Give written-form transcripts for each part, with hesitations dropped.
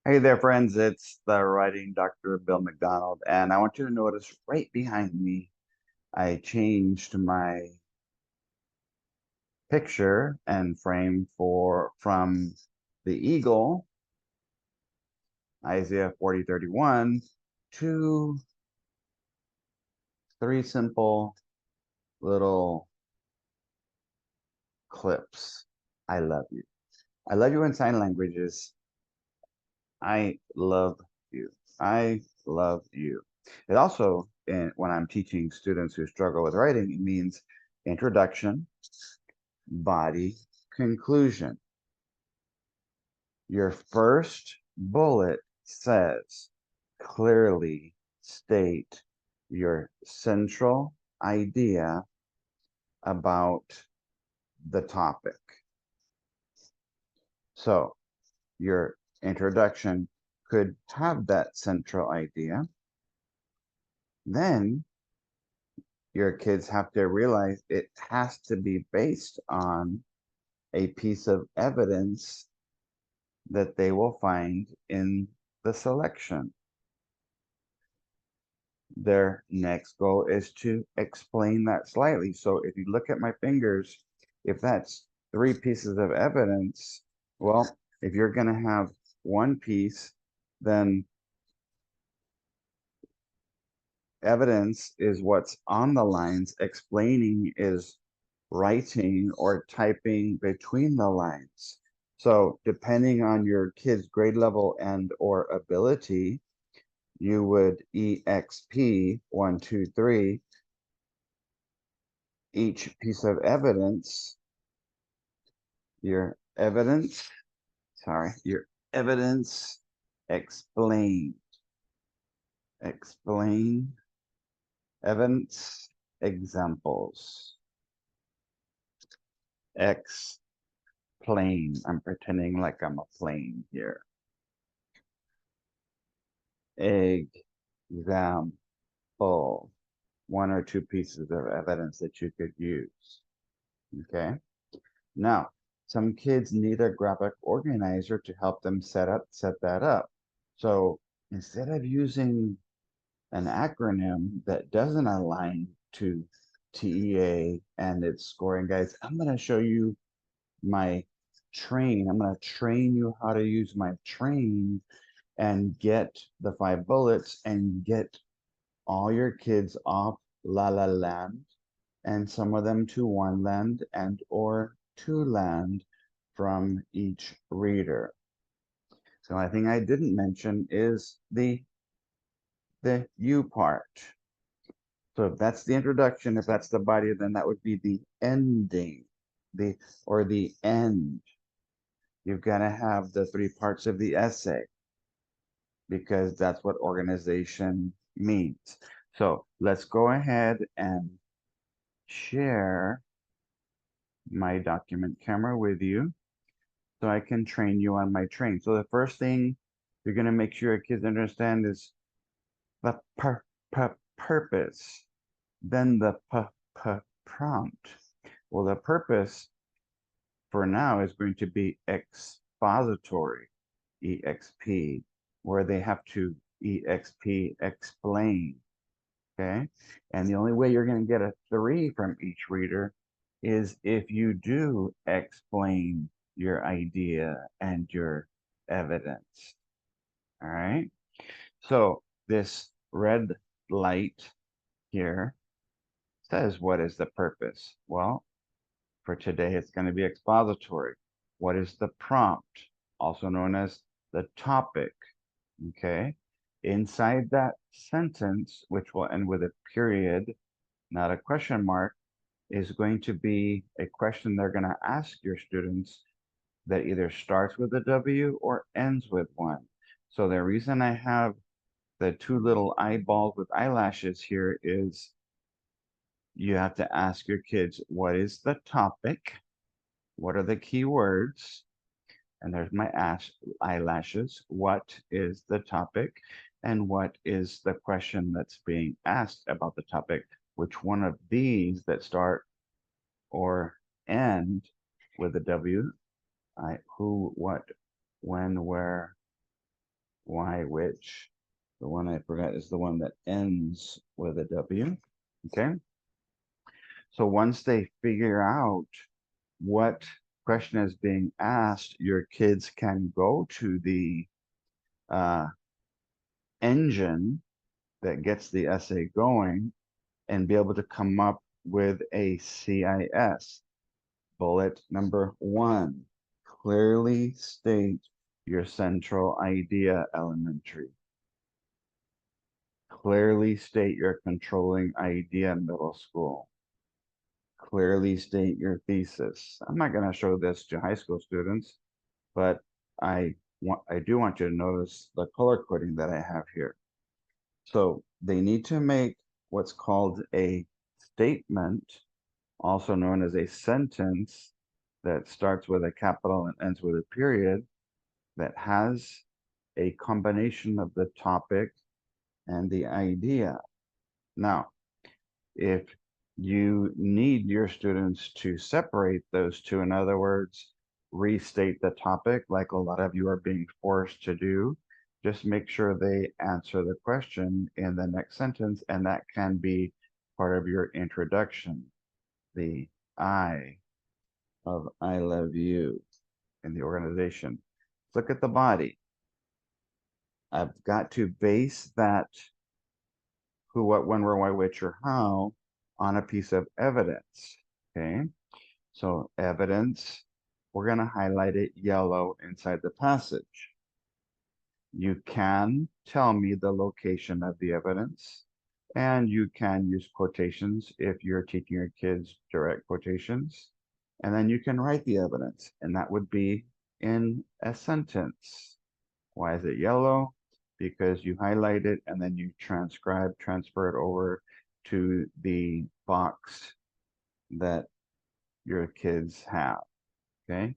Hey there, friends. It's the writing Dr. Bill McDonald, and I want you to notice right behind me, I changed my picture and frame from the eagle, Isaiah 40:31, to three simple little clips. I love you. I love you in sign languages. I love you. I love you. It also, when I'm teaching students who struggle with writing, it means introduction, body, conclusion. Your first bullet says clearly state your central idea about the topic. So your introduction could have that central idea. Then your kids have to realize it has to be based on a piece of evidence that they will find in the selection. Their next goal is to explain that slightly. So if you look at my fingers, if that's three pieces of evidence, well, if you're going to have one piece, then evidence is what's on the lines, explaining is writing or typing between the lines. So depending on your kid's grade level and or ability, you would EXP 1, 2, 3 each piece of evidence, your evidence, your evidence explained, explain, evidence, examples, explain. I'm pretending like I'm a plane here. Example, one or two pieces of evidence that you could use. Okay. Now, some kids need a graphic organizer to help them set that up. So instead of using an acronym that doesn't align to TEA and its scoring guides, I'm going to show you my train. I'm going to train you how to use my train and get the 5 bullets and get all your kids off La La Land and some of them to one land and or two land from each reader. So I think I didn't mention is the you part. So if that's the introduction, if that's the body, then that would be the ending, the end. You've got to have the three parts of the essay because that's what organization means. So let's go ahead and share my document camera with you so I can train you on my train. So the first thing you're going to make sure your kids understand is the purpose, then the prompt. Well, the purpose for now is going to be expository, EXP, where they have to EXP explain. Okay. And the only way you're going to get a 3 from each reader is if you do explain your idea and your evidence. All right. So this red light here says, what is the purpose? Well, for today, it's going to be expository. What is the prompt? Also known as the topic. Okay. Inside that sentence, which will end with a period, not a question mark, is going to be a question they're going to ask your students that either starts with a W or ends with one. So the reason I have the two little eyeballs with eyelashes here is you have to ask your kids, what is the topic? What are the key words? And there's my eyelashes. What is the topic? And what is the question that's being asked about the topic? Which one of these that start or end with a W, who, what, when, where, Y which, the one I forgot is the one that ends with a W. Okay. So once they figure out what question is being asked, your kids can go to the uh, engine that gets the essay going and be able to come up with a CIS. Bullet number 1, clearly state your central idea, elementary. Clearly state your controlling idea, middle school. Clearly state your thesis. I'm not going to show this to high school students, but I do want you to notice the color coding that I have here. So they need to make what's called a statement, also known as a sentence, that starts with a capital and ends with a period, that has a combination of the topic and the idea. Now, if you need your students to separate those two, in other words, restate the topic like a lot of you are being forced to do, just make sure they answer the question in the next sentence, and that can be part of your introduction. The I of I love you in the organization. Look at the body. I've got to base that who, what, when, where, why, which, or how on a piece of evidence. Okay. So evidence, we're going to highlight it yellow inside the passage. You can tell me the location of the evidence, and you can use quotations if you're teaching your kids direct quotations. And then you can write the evidence, and that would be in a sentence. Why is it yellow? Because you highlight it and then you transfer it over to the box that your kids have. Okay.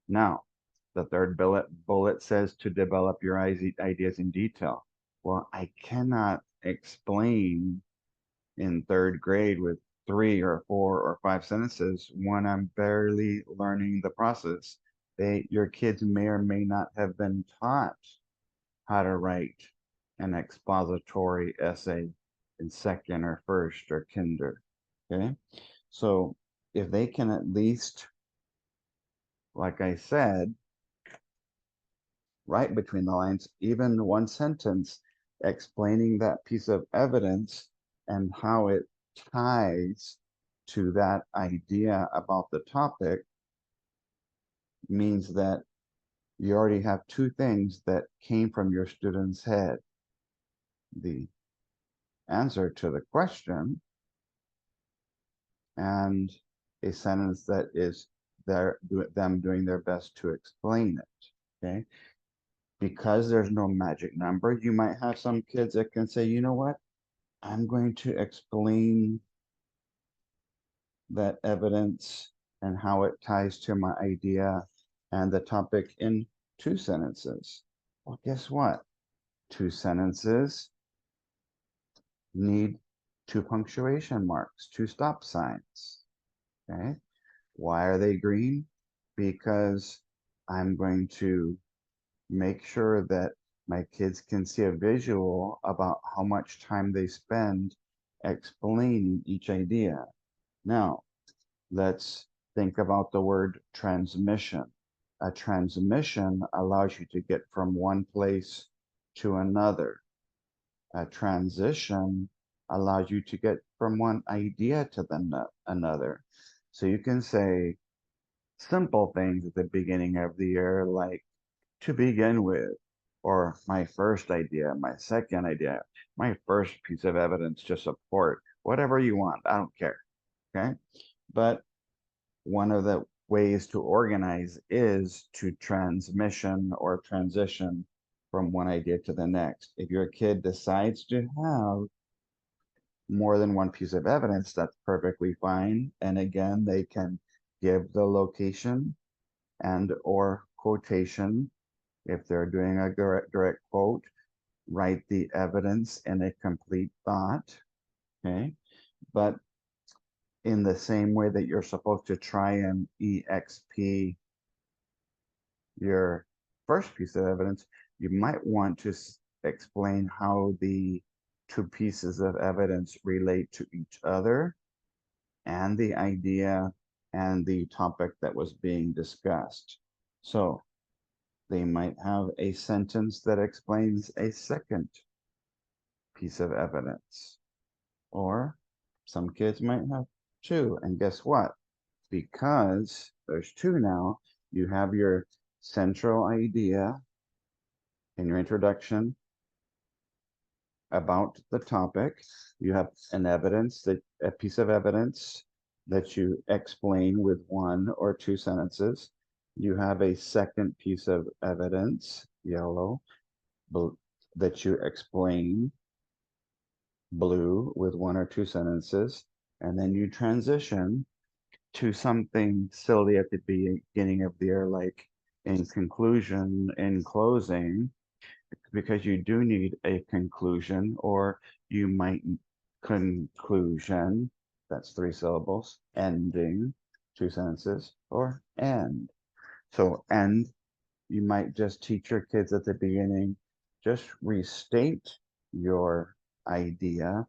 Now, the third bullet says to develop your ideas in detail. Well, I cannot explain in third grade with 3 or 4 or 5 sentences when I'm barely learning the process. Your kids may or may not have been taught how to write an expository essay in second or first or kinder. Okay. So if they can at least, like I said, write between the lines, even one sentence explaining that piece of evidence and how it ties to that idea about the topic, means that you already have 2 things that came from your student's head: the answer to the question and a sentence that is them doing their best to explain it. Okay. Because there's no magic number, you might have some kids that can say, you know what, I'm going to explain that evidence and how it ties to my idea and the topic in 2 sentences. Well, guess what? 2 sentences need 2 punctuation marks, 2 stop signs. Okay. Why are they green? Because I'm going to make sure that my kids can see a visual about how much time they spend explaining each idea. Now, let's think about the word transmission. A transmission allows you to get from one place to another. A transition allows you to get from one idea to another. So you can say simple things at the beginning of the year, like to begin with, or my first idea, my second idea, my first piece of evidence to support, whatever you want. I don't care. Okay. But one of the ways to organize is to transmission or transition from one idea to the next. If your kid decides to have more than one piece of evidence, that's perfectly fine. And again, they can give the location and or quotation. If they're doing a direct quote, write the evidence in a complete thought. Okay. But in the same way that you're supposed to try and EXP your first piece of evidence, you might want to explain how the two pieces of evidence relate to each other and the idea and the topic that was being discussed. So they might have a sentence that explains a second piece of evidence. Or some kids might have two. And guess what? Because there's two now, you have your central idea in your introduction about the topic. You have a piece of evidence that you explain with one or two sentences. You have a second piece of evidence, yellow, that you explain, blue, with one or two sentences. And then you transition to something silly at the beginning of the year, like in conclusion, in closing, because you do need a conclusion, or you might conclusion, that's three syllables, ending, two sentences, or end. So end, you might just teach your kids at the beginning, just restate your idea.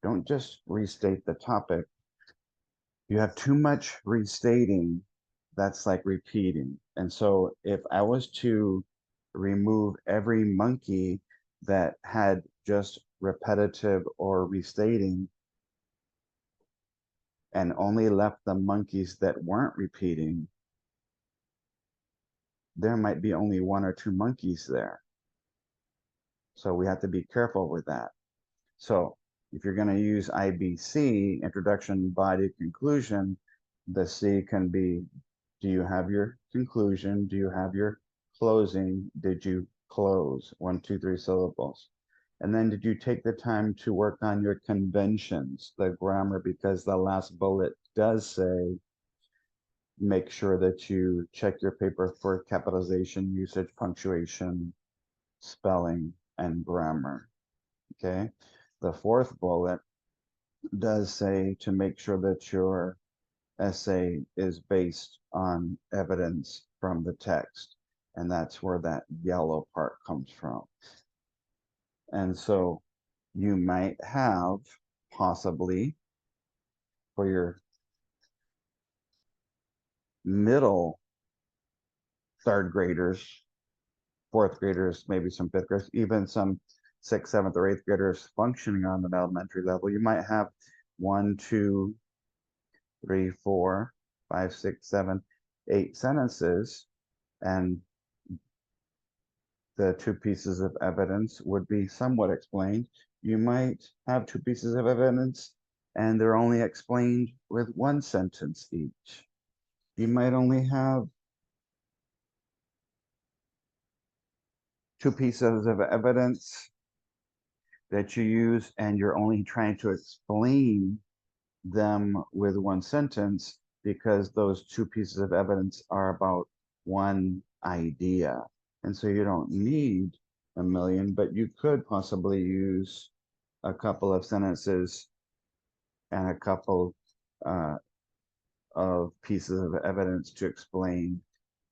Don't just restate the topic. You have too much restating, that's like repeating. And so if I was to remove every monkey that had just repetitive or restating and only left the monkeys that weren't repeating, there might be only one or two monkeys there. So we have to be careful with that. So if you're going to use IBC, introduction, body, conclusion, the C can be, do you have your conclusion? Do you have your closing? Did you close? One, two, three syllables. And then did you take the time to work on your conventions, the grammar, because the last bullet does say, make sure that you check your paper for capitalization, usage, punctuation, spelling, and grammar. Okay. The fourth bullet does say to make sure that your essay is based on evidence from the text. And that's where that yellow part comes from. And so you might have possibly for your middle third graders, fourth graders, maybe some fifth graders, even some sixth, seventh, or eighth graders functioning on an elementary level, you might have one, two, three, four, five, six, seven, eight sentences, and the two pieces of evidence would be somewhat explained. You might have two pieces of evidence and they're only explained with one sentence each. You might only have two pieces of evidence that you use and you're only trying to explain them with one sentence because those two pieces of evidence are about one idea. And so you don't need a million, but you could possibly use a couple of sentences and a couple of pieces of evidence to explain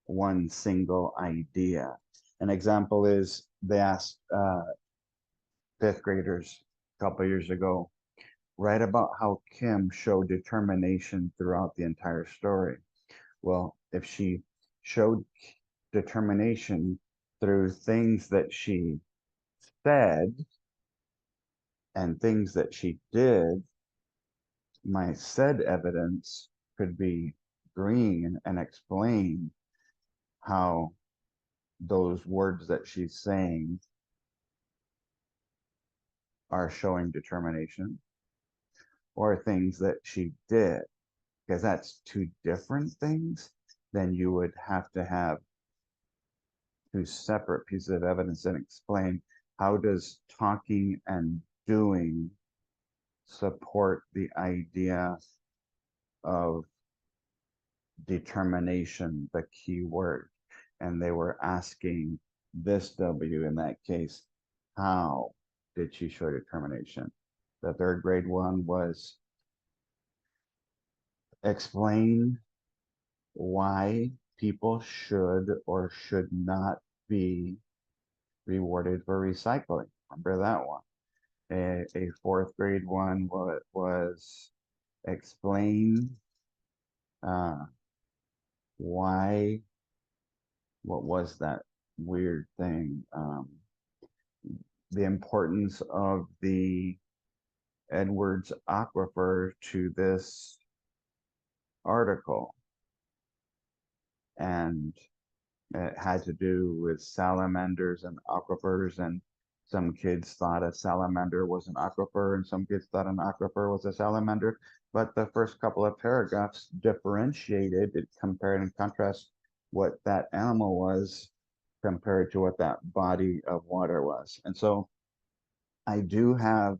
one single idea. An example is they asked fifth graders a couple years ago, write about how Kim showed determination throughout the entire story. Well, if she showed determination through things that she said and things that she did, my said evidence could be green and explain how those words that she's saying are showing determination, or things that she did, because that's two different things. Then you would have two separate pieces of evidence and explain how does talking and doing support the idea of determination, the key word. And they were asking this W in that case, how did she show determination? The third grade one was explain why people should or should not be rewarded for recycling. Remember that one? A fourth grade one was explain uh, why, what was that weird thing? The importance of the Edwards aquifer to this article. And it had to do with salamanders and aquifers, and some kids thought a salamander was an aquifer, and some kids thought an aquifer was a salamander. But the first couple of paragraphs differentiated, it compared and contrast what that animal was compared to what that body of water was. And so I do have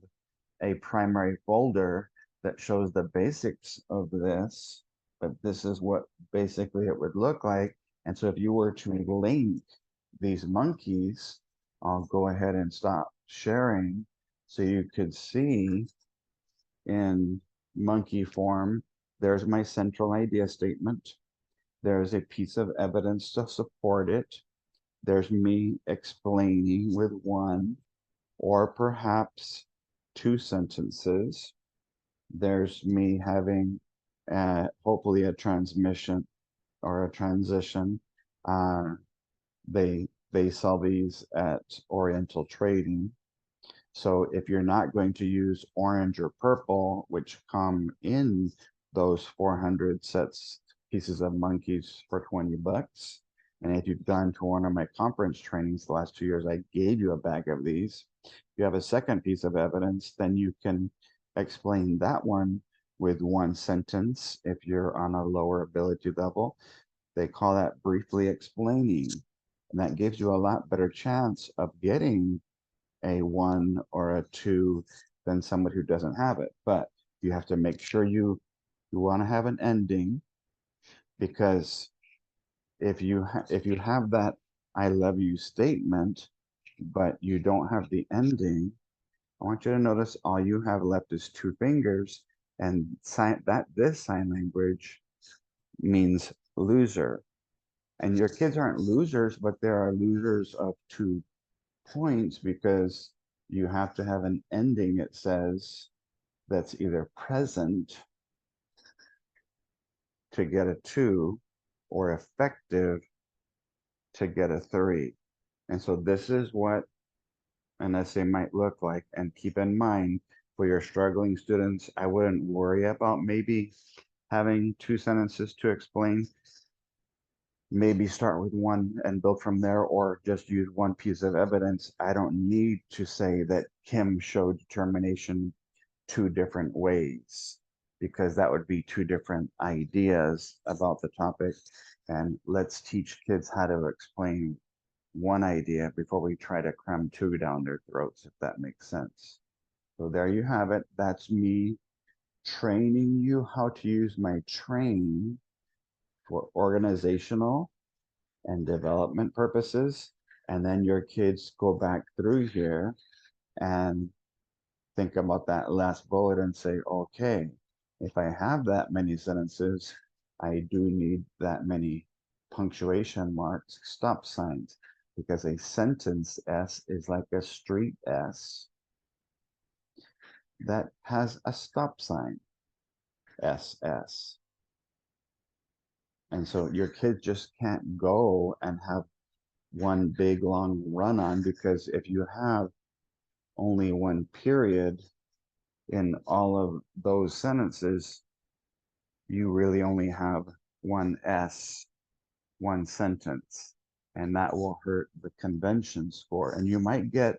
a primary folder that shows the basics of this, but this is what basically it would look like. And so if you were to link these monkeys, I'll go ahead and stop sharing so you could see in monkey form, there's my central idea statement. There's a piece of evidence to support it. There's me explaining with one or perhaps two sentences. There's me having hopefully a transmission or a transition. Uh, they sell these at Oriental Trading. So if you're not going to use orange or purple, which come in those 400 sets pieces of monkeys for 20 bucks, and if you've gone to one of my conference trainings the last 2 years, I gave you a bag of these. If you have a second piece of evidence, then you can explain that one with one sentence if you're on a lower ability level. They call that briefly explaining. And that gives you a lot better chance of getting a one or a two than someone who doesn't have it. But you have to make sure you want to have an ending, because if you have that I love you statement, but you don't have the ending, I want you to notice all you have left is two fingers, and this sign language means loser. And your kids aren't losers, but there are losers of 2 points because you have to have an ending, it says, that's either present to get a 2 or effective to get a 3. And so this is what an essay might look like. And keep in mind, for your struggling students, I wouldn't worry about maybe having 2 sentences to explain. Maybe start with one and build from there, or just use one piece of evidence. I don't need to say that Kim showed determination 2 different ways, because that would be 2 different ideas about the topic. And let's teach kids how to explain one idea before we try to cram 2 down their throats, if that makes sense. So there you have it. That's me training you how to use my train for organizational and development purposes. And then your kids go back through here and think about that last bullet and say, okay, if I have that many sentences, I do need that many punctuation marks, stop signs, because a sentence S is like a street S that has a stop sign, SS. And so your kids just can't go and have one big long run on, because if you have only one period in all of those sentences, you really only have one S, one sentence, and that will hurt the convention score. And you might get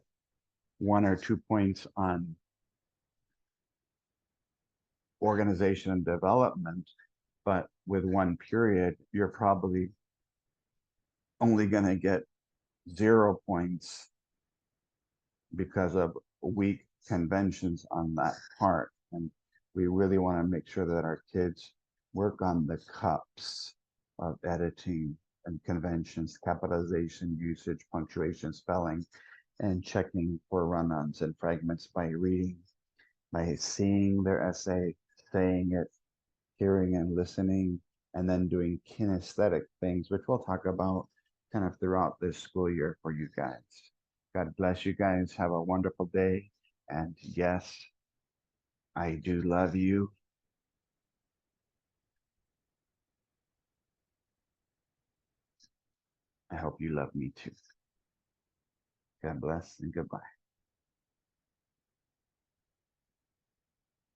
1 or 2 points on organization and development, but with one period, you're probably only going to get 0 points because of weak conventions on that part. And we really want to make sure that our kids work on the cups of editing and conventions, capitalization, usage, punctuation, spelling, and checking for run-ons and fragments by reading, by seeing their essay, saying it, hearing and listening, and then doing kinesthetic things, which we'll talk about kind of throughout this school year for you guys. God bless you guys. Have a wonderful day. And yes, I do love you. I hope you love me too. God bless and goodbye.